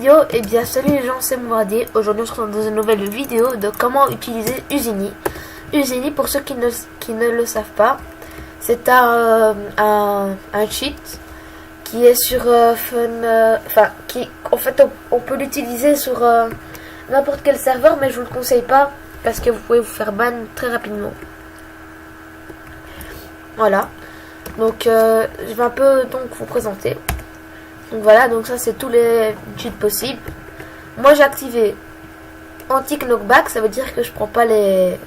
Yo et bien salut les gens, c'est Mouradi. Aujourd'hui on se retrouve dans une nouvelle vidéo de comment utiliser Usini. Usini, pour ceux qui ne le savent pas, c'est un cheat qui est sur en fait on peut l'utiliser sur n'importe quel serveur, mais je vous le conseille pas parce que vous pouvez vous faire ban très rapidement. Voilà, donc je vais un peu donc vous présenter. Donc voilà, donc ça c'est tous les cheats possibles. Moi j'ai activé anti-knockback, ça veut dire que je prends pas les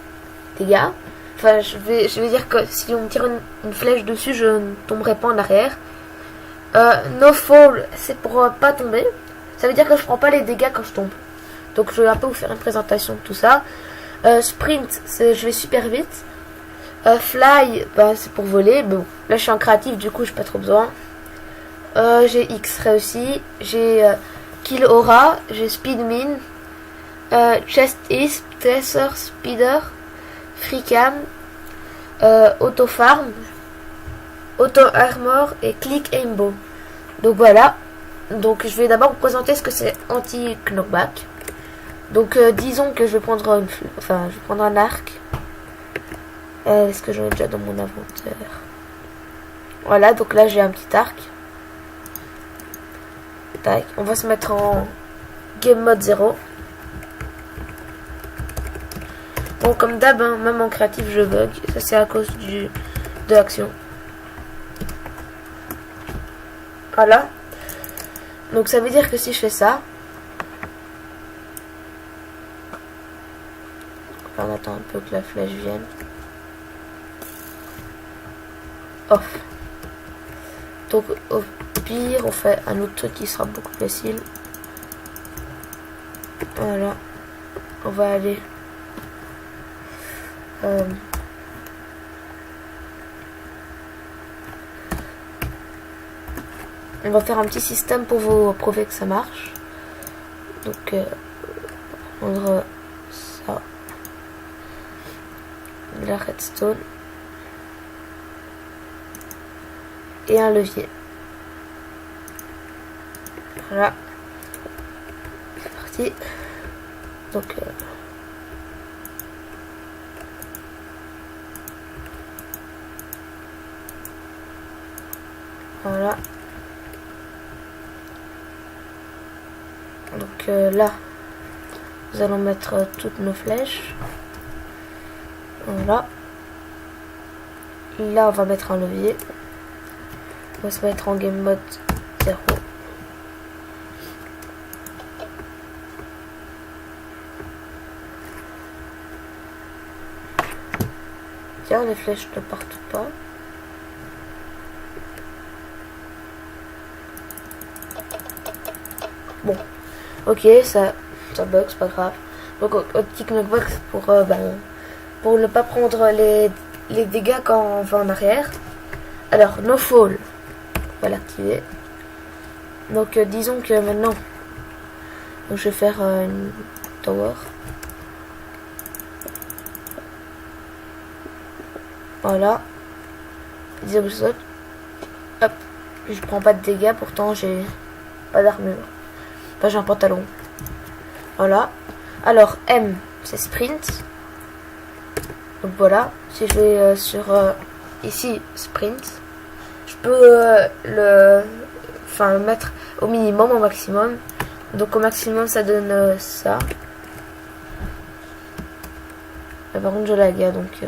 dégâts. Enfin, je vais dire que si on me tire une flèche dessus, je ne tomberai pas en arrière. No fall, c'est pour pas tomber. Ça veut dire que je prends pas les dégâts quand je tombe. Donc je vais un peu vous faire une présentation de tout ça. Sprint, je vais super vite. Fly, c'est pour voler. Bon, là je suis en créatif, du coup j'ai pas trop besoin. J'ai X-Ray aussi, j'ai Kill Aura, j'ai Speed Min, Chest Isp, Tracer, Speeder, Free Cam, Auto Farm, Auto Armor et Click Aimbow. Donc voilà, donc je vais d'abord vous présenter ce que c'est anti-knockback. Donc disons que je vais prendre un arc. Est-ce que j'en ai déjà dans mon inventaire? Voilà, donc là j'ai un petit arc. Tac, on va se mettre en game mode 0. Bon, comme d'hab, hein, même en créatif je bug. Ça c'est à cause de l'action. Voilà. Donc ça veut dire que si je fais ça, on attend un peu que la flèche vienne. Off. Donc au pire on fait un autre truc qui sera beaucoup plus facile. Voilà. On va aller on va faire un petit système pour vous prouver que ça marche. Donc prendre ça, la redstone et un levier. Voilà, c'est parti. Donc voilà. Donc là, nous allons mettre toutes nos flèches. Voilà. Là, on va mettre un levier. On va se mettre en game mode 0. Tiens, les flèches ne partent pas. Bon, ok, ça bug, c'est pas grave. Donc, petit knockback pour ne pas prendre les dégâts quand on va en arrière. Alors, no fall, on va l'activer. Donc, disons que maintenant, donc, je vais faire une tower. Voilà. Disons que je saute. Hop. Je prends pas de dégâts, pourtant j'ai pas d'armure. Enfin, j'ai un pantalon. Voilà. Alors, M, c'est sprint. Donc voilà. Si je vais sur ici, sprint, je peux le mettre au minimum, au maximum. Donc au maximum, ça donne ça. Là, par contre, je lag, donc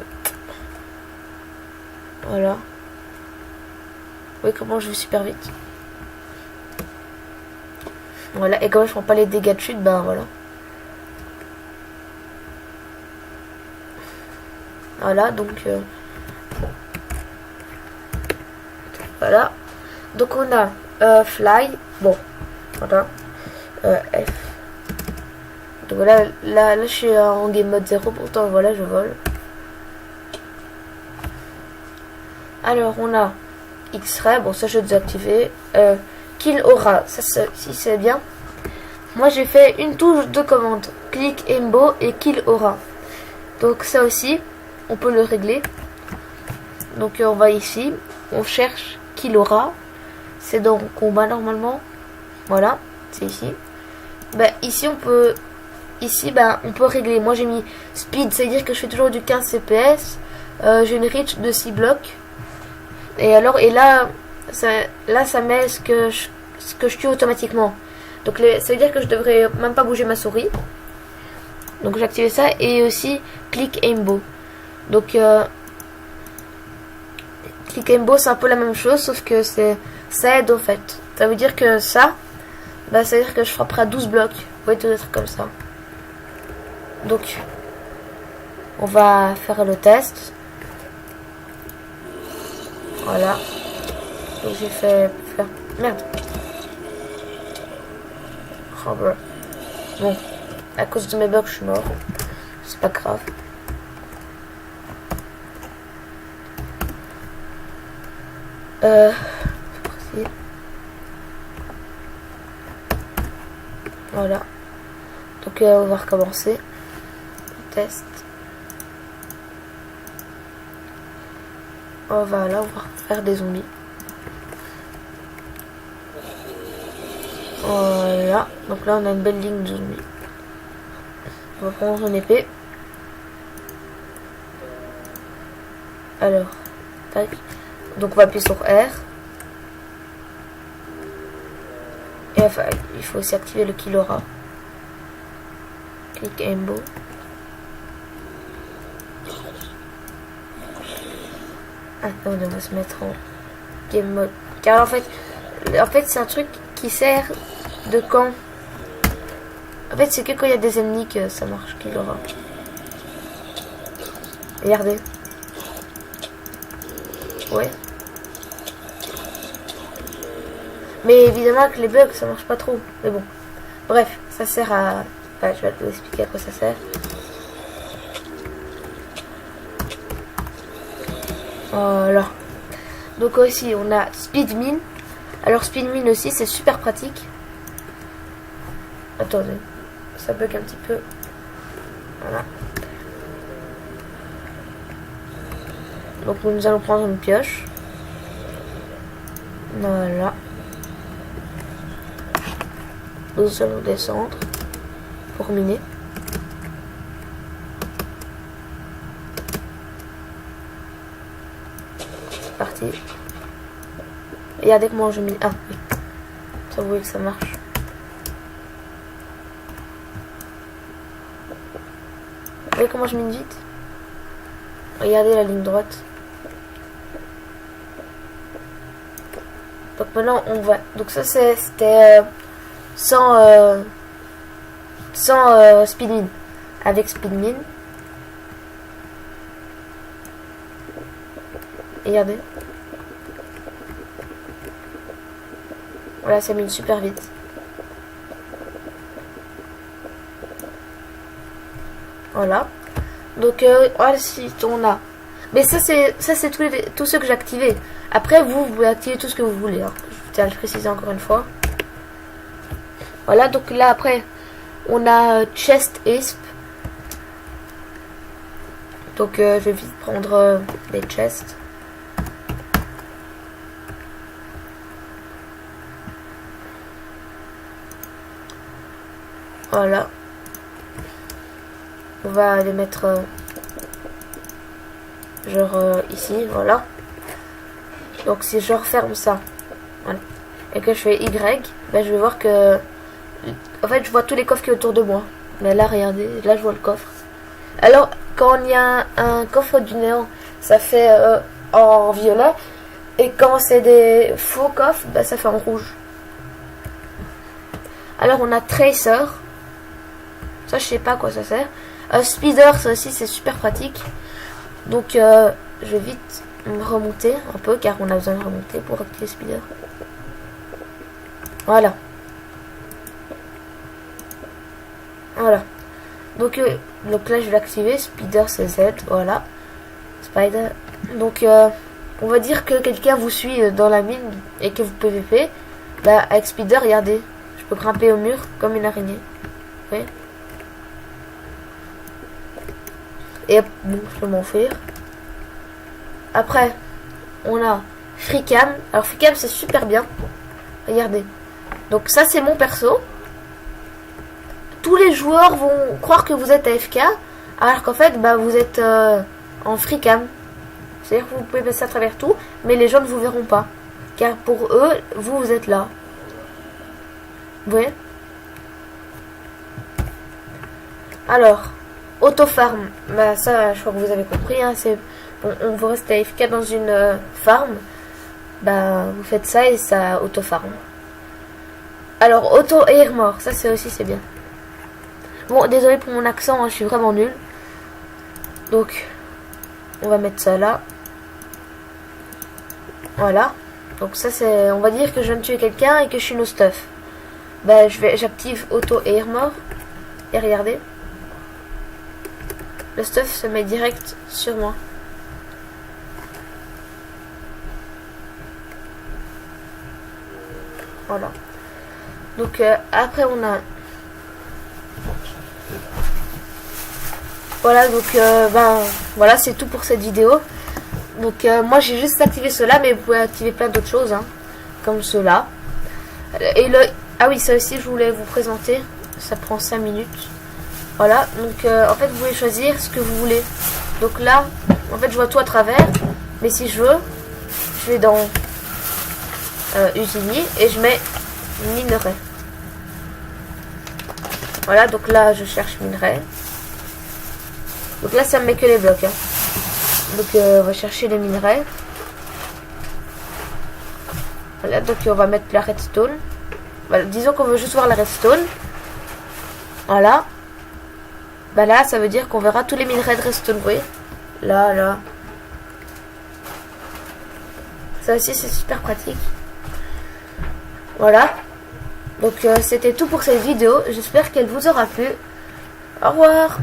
voilà. Oui, comment je vais super vite. Voilà, et comme je prends pas les dégâts de chute, ben voilà. Voilà, donc voilà. Donc on a fly, bon, voilà, F. Donc voilà, là je suis en game mode 0, pourtant voilà, je vole. Alors on a X-Ray, bon ça je vais désactiver. Kill Aura, ça si c'est bien. Moi j'ai fait une touche de commande, Click Aimbow et Kill Aura. Donc ça aussi, on peut le régler. Donc on va ici, on cherche Kill Aura. C'est dans combat normalement. Voilà, c'est ici. bah, ici on peut régler. Moi j'ai mis speed, ça veut dire que je fais toujours du 15 CPS. J'ai une reach de 6 blocs. Et là ça met ce que je tue automatiquement. Donc ça veut dire que je devrais même pas bouger ma souris. Donc j'ai activé ça. Et aussi click aimbo. Donc click aimbo c'est un peu la même chose, sauf que ça aide en fait. Ça veut dire que ça veut dire que je frapperai à 12 blocs. Vous voyez, des trucs comme ça. Donc on va faire le test. Voilà. Donc j'ai fait faire... Merde. Oh, bah. Bon. À cause de mes bugs, je suis mort. C'est pas grave. Voilà. Donc on va recommencer. Test. Oh, voilà, on va faire des zombies. Voilà. Donc là on a une belle ligne de zombies. On va prendre une épée. Alors, tac. Donc on va appuyer sur R. Et enfin, il faut aussi activer le Killora. Click aimbo. Attends, on va se mettre en game mode. Car en fait c'est un truc qui sert de quand. En fait c'est que quand il y a des ennemis que ça marche, Killora. Regardez. Ouais. Mais évidemment que les bugs ça marche pas trop. Mais bon. Bref, ça sert à... Enfin, je vais vous expliquer à quoi ça sert. Voilà. Donc aussi on a speed mine. Alors speed mine aussi c'est super pratique. Attendez. Ça bug un petit peu. Voilà. Donc nous allons prendre une pioche. Voilà. Nous allons descendre pour miner. C'est parti. Regardez comment je mine. Ah oui. Ça vous voyez que ça marche. Vous voyez comment je mine vite? Regardez la ligne droite. Donc maintenant on va. Donc ça c'était sans speed mine. Avec speed mine. Regardez. Voilà, ça mine super vite. Voilà. Donc ensuite on a. Mais ça c'est tout ce que j'ai activé. Après vous pouvez activer tout ce que vous voulez. Hein. Je tiens à le préciser encore une fois. Voilà, donc là après on a chest isp. Donc je vais vite prendre les chests. Voilà. On va les mettre genre ici, voilà. Donc si je referme ça, voilà, et que je fais Y, ben, je vais voir que en fait je vois tous les coffres qui sont autour de moi. Mais là regardez, là je vois le coffre. Alors quand il y a un coffre du néant, ça fait en violet. Et quand c'est des faux coffres, ben, ça fait en rouge. Alors on a Tracer. Ça je sais pas à quoi ça sert. Speeder, ça aussi c'est super pratique. Donc je vais vite me remonter un peu car on a besoin de remonter pour activer Speeder. Voilà. Voilà. Donc là je vais l'activer. Speeder c'est Z. Voilà. Spider. Donc on va dire que quelqu'un vous suit dans la mine et que vous PVP. Bah avec Speeder, regardez. Je peux grimper au mur comme une araignée. Oui. Et bon, je peux m'enfuir. Après, on a Freecam. Alors Freecam c'est super bien. Regardez. Donc ça c'est mon perso. tous les joueurs vont croire que vous êtes AFK, alors qu'en fait, bah, vous êtes en free cam. C'est-à-dire que vous pouvez passer à travers tout, mais les gens ne vous verront pas. Car pour eux, vous êtes là. Vous voyez? Alors, auto-farm. Bah ça, je crois que vous avez compris. Hein, c'est bon, on vous reste AFK dans une farm. Bah, vous faites ça et ça auto-farm. Alors, auto-air mort. Ça, c'est bien. Bon, désolé pour mon accent, hein, je suis vraiment nul. Donc, on va mettre ça là. Voilà. Donc ça c'est, on va dire que je viens de tuer quelqu'un et que je suis no stuff. Bah j'active auto air mort. Et regardez. Le stuff se met direct sur moi. Voilà. Donc après on a... Voilà donc ben voilà c'est tout pour cette vidéo. Donc moi j'ai juste activé cela, mais vous pouvez activer plein d'autres choses, hein, comme cela. Et le... Ah oui, ça aussi je voulais vous présenter, ça prend 5 minutes. Voilà, donc en fait vous pouvez choisir ce que vous voulez. Donc là, en fait je vois tout à travers, mais si je veux, je vais dans usinier et je mets minerai. Voilà, donc là je cherche minerai. Donc là ça me met que les blocs, hein. Donc on va chercher les minerais. Voilà, donc on va mettre la redstone. Voilà, disons qu'on veut juste voir la redstone. Voilà. Bah là, ça veut dire qu'on verra tous les minerais de redstone, vous voyez. Là, là. Ça aussi, c'est super pratique. Voilà. Donc c'était tout pour cette vidéo. J'espère qu'elle vous aura plu. Au revoir.